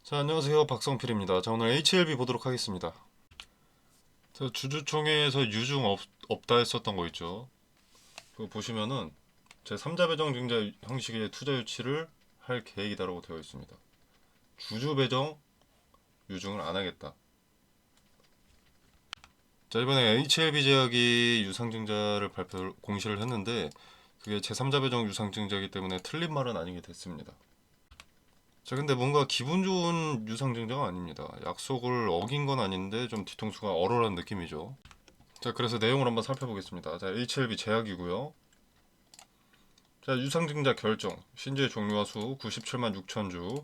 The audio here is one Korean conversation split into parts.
자, 안녕하세요. 박성필입니다. 자, 오늘 HLB 보도록 하겠습니다. 자, 주주총회에서 없다 했었던 거 있죠. 그거 보시면은 제 3자 배정 증자 형식의 투자 유치를 할 계획이다라고 되어 있습니다. 주주 배정 유증을 안 하겠다. 자, 이번에 HLB 제약이 유상증자를 공시를 했는데 그게 제3자 배정 유상증자이기 때문에 틀린 말은 아니게 됐습니다. 자, 근데 뭔가 기분 좋은 유상증자가 아닙니다. 약속을 어긴 건 아닌데 좀 뒤통수가 얼얼한 느낌이죠. 자, 그래서 내용을 한번 살펴보겠습니다. 자, HLB 제약이고요. 자, 유상증자 결정. 신주의 종류와 수 97만 6천 주.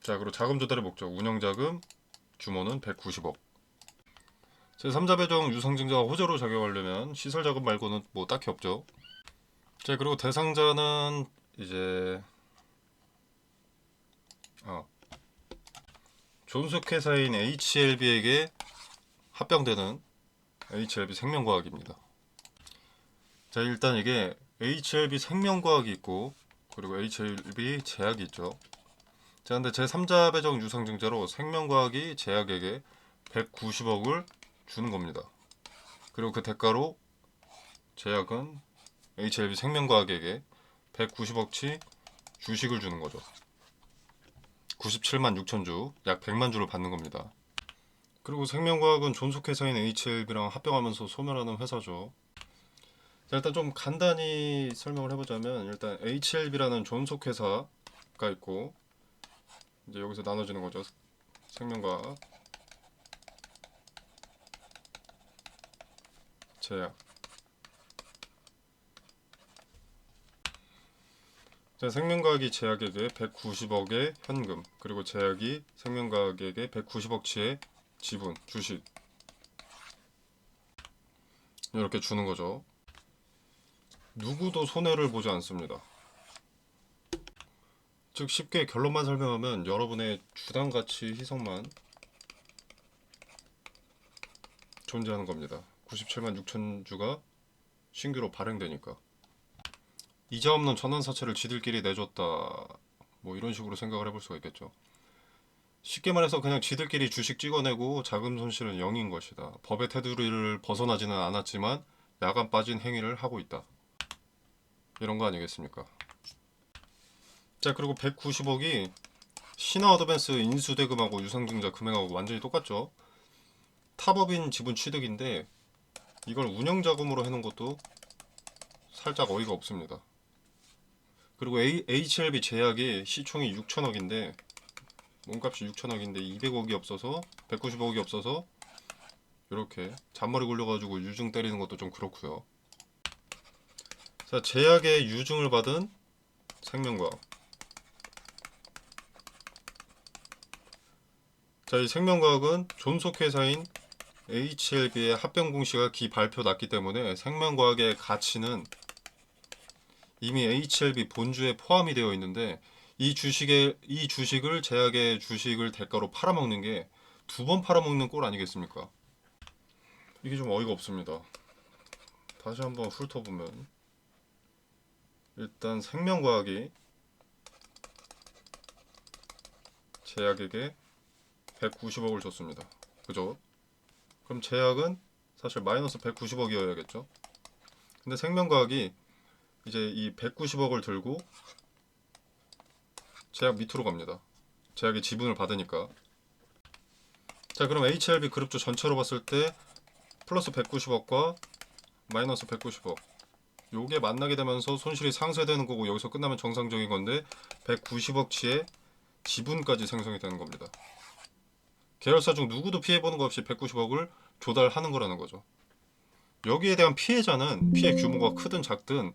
자, 그리고 자금 조달의 목적. 운영자금 규모는 190억. 제 3자 배정 유상증자가 호재로 작용하려면 시설 자금 말고는 뭐 딱히 없죠. 자, 그리고 대상자는 이제 존속회사인 HLB에게 합병되는 HLB 생명과학입니다. 자, 일단 이게 HLB 생명과학이 있고 그리고 HLB 제약이 있죠. 자, 근데 제3자 배정 유상증자로 생명과학이 제약에게 190억을 주는 겁니다. 그리고 그 대가로 제약은 HLB 생명과학에게 190억치 주식을 주는 거죠. 97만 6천 주, 약 100만 주를 받는 겁니다. 그리고 생명과학은 존속회사인 HLB랑 합병하면서 소멸하는 회사죠. 자, 일단 좀 간단히 설명을 해보자면 일단 HLB라는 존속회사가 있고 이제 여기서 나눠지는 거죠. 생명과학, 제약. 자, 생명과학이 제약에게 190억의 현금, 그리고 제약이 생명과학에게 190억치의 지분, 주식 이렇게 주는 거죠. 누구도 손해를 보지 않습니다. 즉 쉽게 결론만 설명하면 여러분의 주당 가치 희석만 존재하는 겁니다. 97만 6천 주가 신규로 발행되니까. 이자 없는 천원사채를 지들끼리 내줬다. 뭐 이런 식으로 생각을 해볼 수가 있겠죠. 쉽게 말해서 그냥 지들끼리 주식 찍어내고 자금 손실은 0인 것이다. 법의 테두리를 벗어나지는 않았지만 야간 빠진 행위를 하고 있다. 이런 거 아니겠습니까? 자, 그리고 190억이 신화 어드밴스 인수대금하고 유상증자 금액하고 완전히 똑같죠. 타법인 지분 취득인데 이걸 운영자금으로 해놓은 것도 살짝 어이가 없습니다. 그리고 HLB 제약이 시총이 6천억인데 몸값이 6천억인데 200억이 없어서 190억이 없어서 이렇게 잔머리 굴려가지고 유증 때리는 것도 좀 그렇고요. 자, 제약의 유증을 받은 생명과학. 자, 이 생명과학은 존속회사인 HLB의 합병 공시가 발표 났기 때문에 생명과학의 가치는 이미 HLB 본주에 포함이 되어 있는데 이 주식을 제약의 주식을 대가로 팔아먹는 게 두 번 팔아먹는 꼴 아니겠습니까? 이게 좀 어이가 없습니다. 다시 한번 훑어보면 일단 생명과학이 제약에게 190억을 줬습니다. 그죠? 그럼 제약은 사실 마이너스 190억이어야겠죠? 근데 생명과학이 이제 이 190억을 들고 제약 밑으로 갑니다. 제약의 지분을 받으니까. 자, 그럼 HLB 그룹주 전체로 봤을 때 플러스 190억과 마이너스 190억 요게 만나게 되면서 손실이 상쇄되는 거고 여기서 끝나면 정상적인 건데 190억치의 지분까지 생성이 되는 겁니다. 계열사 중 누구도 피해보는 것 없이 190억을 조달하는 거라는 거죠. 여기에 대한 피해자는 피해 규모가 크든 작든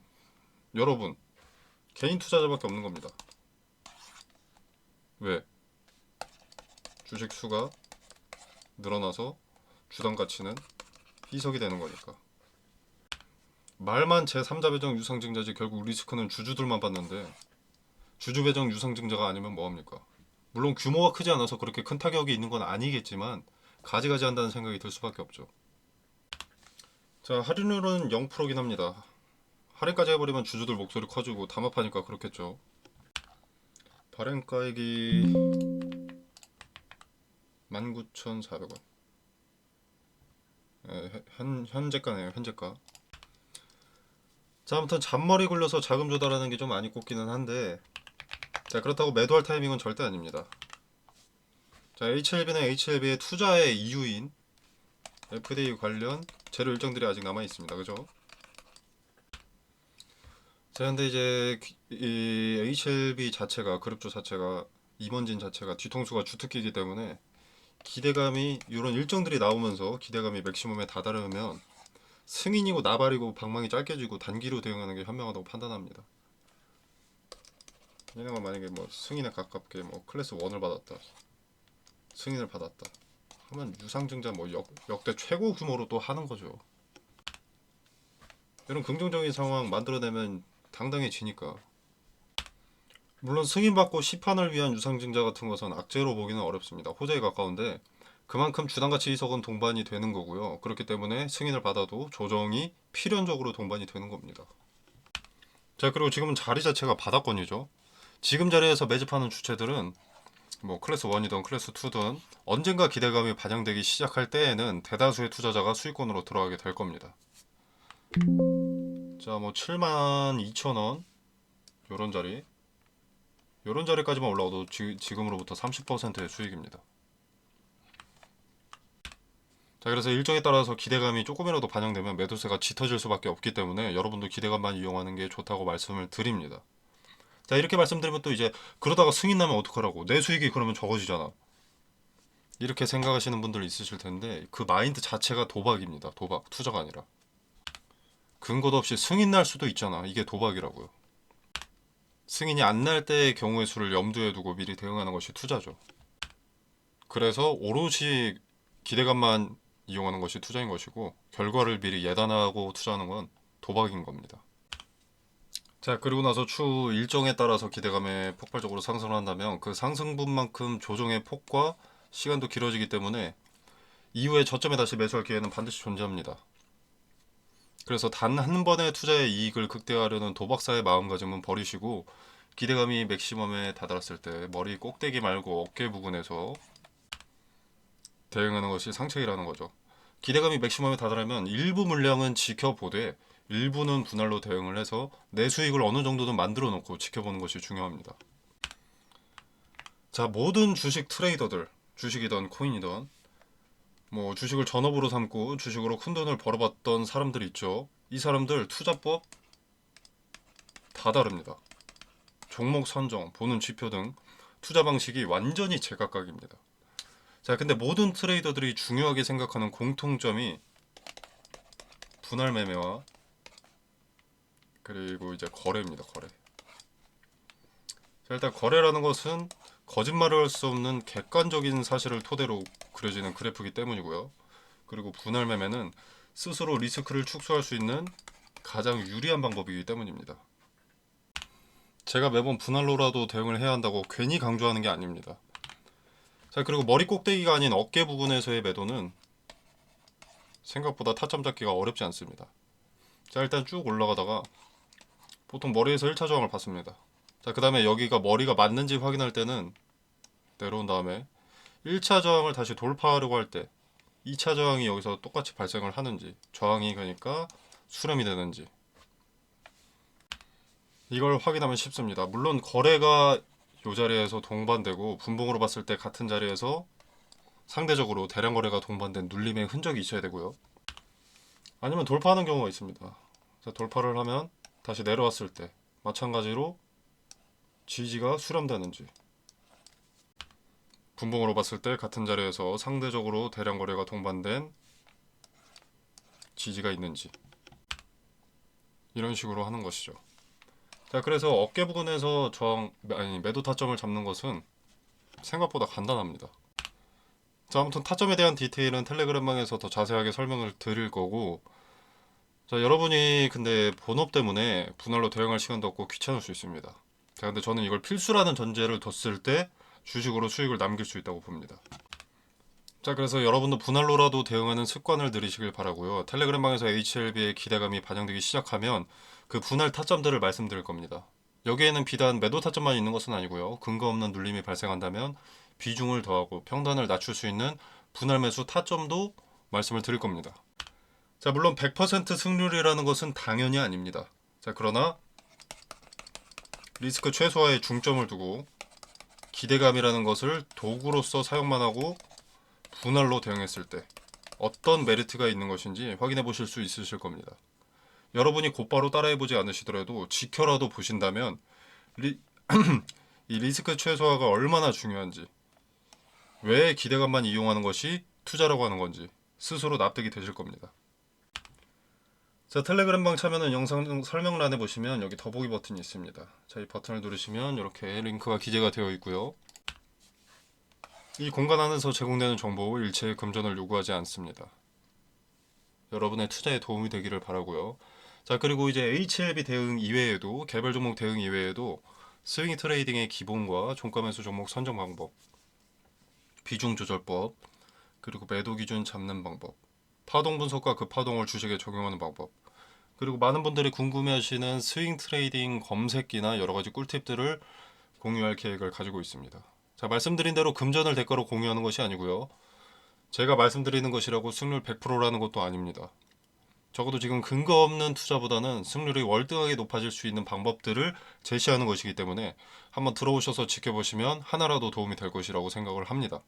여러분 개인 투자자밖에 없는 겁니다. 왜? 주식 수가 늘어나서 주당 가치는 희석이 되는 거니까. 말만 제3자 배정 유상증자지 결국 리스크는 주주들만 받는데 주주 배정 유상증자가 아니면 뭐합니까? 물론 규모가 크지 않아서 그렇게 큰 타격이 있는 건 아니겠지만 가지가지 한다는 생각이 들 수밖에 없죠. 자, 할인율은 0%긴 합니다. 할인까지 해버리면 주주들 목소리 커지고 담합하니까 그렇겠죠. 발행가액이 19,400원. 현재가네요, 현재가. 자, 아무튼 잔머리 굴려서 자금 조달하는 게 좀 많이 꼽기는 한데, 자, 그렇다고 매도할 타이밍은 절대 아닙니다. 자, HLB는 HLB의 투자의 이유인 FDA 관련 재료 일정들이 아직 남아 있습니다. 그죠? 자, 근데 이제 이 HLB 자체가, 그룹주 자체가, 임원진 자체가 뒤통수가 주특기이기 때문에 기대감이, 이런 일정들이 나오면서 기대감이 맥시멈에 다다르면 승인이고 나발이고 방망이 짧게 쥐고 단기로 대응하는 게 현명하다고 판단합니다. 얘네가 만약에 뭐 승인에 가깝게 뭐 클래스 1을 받았다, 승인을 받았다 하면 유상증자 뭐 역대 최고 규모로 또 하는 거죠. 이런 긍정적인 상황 만들어내면 당당해지니까. 물론 승인받고 시판을 위한 유상증자 같은 것은 악재로 보기는 어렵습니다. 호재에 가까운데 그만큼 주당가치 이석은 동반이 되는 거고요. 그렇기 때문에 승인을 받아도 조정이 필연적으로 동반이 되는 겁니다. 자, 그리고 지금은 자리 자체가 바닥권이죠. 지금 자리에서 매집하는 주체들은 뭐 클래스 1이든 클래스 2든 언젠가 기대감이 반영되기 시작할 때에는 대다수의 투자자가 수익권으로 들어가게 될 겁니다. 자, 뭐 72,000원 요런 자리까지만 올라와도 지금으로부터 30%의 수익입니다. 자, 그래서 일정에 따라서 기대감이 조금이라도 반영되면 매도세가 짙어질 수밖에 없기 때문에 여러분도 기대감만 이용하는 게 좋다고 말씀을 드립니다. 자, 이렇게 말씀드리면 또 이제 그러다가 승인 나면 어떡하라고, 내 수익이 그러면 적어지잖아, 이렇게 생각하시는 분들 있으실 텐데 그 마인드 자체가 도박입니다. 도박, 투자가 아니라. 근거도 없이 승인 날 수도 있잖아, 이게 도박이라고요. 승인이 안 날 때의 경우의 수를 염두에 두고 미리 대응하는 것이 투자죠. 그래서 오롯이 기대감만 이용하는 것이 투자인 것이고 결과를 미리 예단하고 투자하는 건 도박인 겁니다. 자, 그리고 나서 추후 일정에 따라서 기대감에 폭발적으로 상승을 한다면 그 상승분만큼 조정의 폭과 시간도 길어지기 때문에 이후에 저점에 다시 매수할 기회는 반드시 존재합니다. 그래서 단 한 번의 투자의 이익을 극대화하려는 도박사의 마음가짐은 버리시고 기대감이 맥시멈에 다다랐을 때 머리 꼭대기 말고 어깨 부근에서 대응하는 것이 상책이라는 거죠. 기대감이 맥시멈에 다다르면 일부 물량은 지켜보되 일부는 분할로 대응을 해서 내 수익을 어느 정도는 만들어 놓고 지켜보는 것이 중요합니다. 자, 모든 주식 트레이더들, 주식이든 코인이든 뭐 주식을 전업으로 삼고 주식으로 큰 돈을 벌어봤던 사람들 있죠. 이 사람들 투자법 다 다릅니다. 종목 선정, 보는 지표 등 투자 방식이 완전히 제각각입니다. 자, 근데 모든 트레이더들이 중요하게 생각하는 공통점이 분할 매매와 그리고 이제 거래입니다. 거래. 자, 일단 거래라는 것은 거짓말을 할 수 없는 객관적인 사실을 토대로 그려지는 그래프이기 때문이고요. 그리고 분할 매매는 스스로 리스크를 축소할 수 있는 가장 유리한 방법이기 때문입니다. 제가 매번 분할로라도 대응을 해야 한다고 괜히 강조하는 게 아닙니다. 자, 그리고 머리 꼭대기가 아닌 어깨 부분에서의 매도는 생각보다 타점 잡기가 어렵지 않습니다. 자, 일단 쭉 올라가다가 보통 머리에서 1차 저항을 받습니다. 자, 그 다음에 여기가 머리가 맞는지 확인할 때는 내려온 다음에 1차 저항을 다시 돌파하려고 할 때 2차 저항이 여기서 똑같이 발생을 하는지, 저항이 그러니까 수렴이 되는지 이걸 확인하면 쉽습니다. 물론 거래가 이 자리에서 동반되고 분봉으로 봤을 때 같은 자리에서 상대적으로 대량 거래가 동반된 눌림의 흔적이 있어야 되고요. 아니면 돌파하는 경우가 있습니다. 자, 돌파를 하면 다시 내려왔을 때 마찬가지로 지지가 수렴되는지, 분봉으로 봤을 때 같은 자리에서 상대적으로 대량 거래가 동반된 지지가 있는지, 이런 식으로 하는 것이죠. 자, 그래서 어깨 부근에서 매도 타점을 잡는 것은 생각보다 간단합니다. 자, 아무튼 타점에 대한 디테일은 텔레그램방에서 더 자세하게 설명을 드릴 거고, 자, 여러분이 근데 본업 때문에 분할로 대응할 시간도 없고 귀찮을 수 있습니다. 자, 근데 저는 이걸 필수라는 전제를 뒀을 때 주식으로 수익을 남길 수 있다고 봅니다. 자, 그래서 여러분도 분할로라도 대응하는 습관을 들이시길 바라고요. 텔레그램방에서 HLB의 기대감이 반영되기 시작하면 그 분할 타점들을 말씀드릴 겁니다. 여기에는 비단 매도 타점만 있는 것은 아니고요. 근거 없는 눌림이 발생한다면 비중을 더하고 평단을 낮출 수 있는 분할 매수 타점도 말씀을 드릴 겁니다. 자, 물론 100% 승률이라는 것은 당연히 아닙니다. 자, 그러나 리스크 최소화에 중점을 두고 기대감이라는 것을 도구로서 사용만 하고 분할로 대응했을 때 어떤 메리트가 있는 것인지 확인해 보실 수 있으실 겁니다. 여러분이 곧바로 따라해보지 않으시더라도 지켜라도 보신다면 이 리스크 최소화가 얼마나 중요한지, 왜 기대감만 이용하는 것이 투자라고 하는 건지 스스로 납득이 되실 겁니다. 자, 텔레그램방 참여는 영상 설명란에 보시면 여기 더보기 버튼이 있습니다. 자, 이 버튼을 누르시면 이렇게 링크가 기재가 되어 있고요. 이 공간 안에서 제공되는 정보 일체의 금전을 요구하지 않습니다. 여러분의 투자에 도움이 되기를 바라고요. 자, 그리고 이제 HLB 대응 이외에도, 개별 종목 대응 이외에도 스윙 트레이딩의 기본과 종가 매수 종목 선정 방법, 비중 조절법, 그리고 매도 기준 잡는 방법, 파동 분석과 그 파동을 주식에 적용하는 방법, 그리고 많은 분들이 궁금해하시는 스윙 트레이딩 검색기나 여러 가지 꿀팁들을 공유할 계획을 가지고 있습니다. 자, 말씀드린 대로 금전을 대가로 공유하는 것이 아니고요. 제가 말씀드리는 것이라고 승률 100%라는 것도 아닙니다. 적어도 지금 근거 없는 투자보다는 승률이 월등하게 높아질 수 있는 방법들을 제시하는 것이기 때문에 한번 들어오셔서 지켜보시면 하나라도 도움이 될 것이라고 생각을 합니다.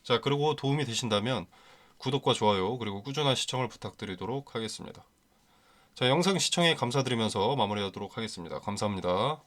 자, 그리고 도움이 되신다면 구독과 좋아요 그리고 꾸준한 시청을 부탁드리도록 하겠습니다. 자, 영상 시청에 감사드리면서 마무리하도록 하겠습니다. 감사합니다.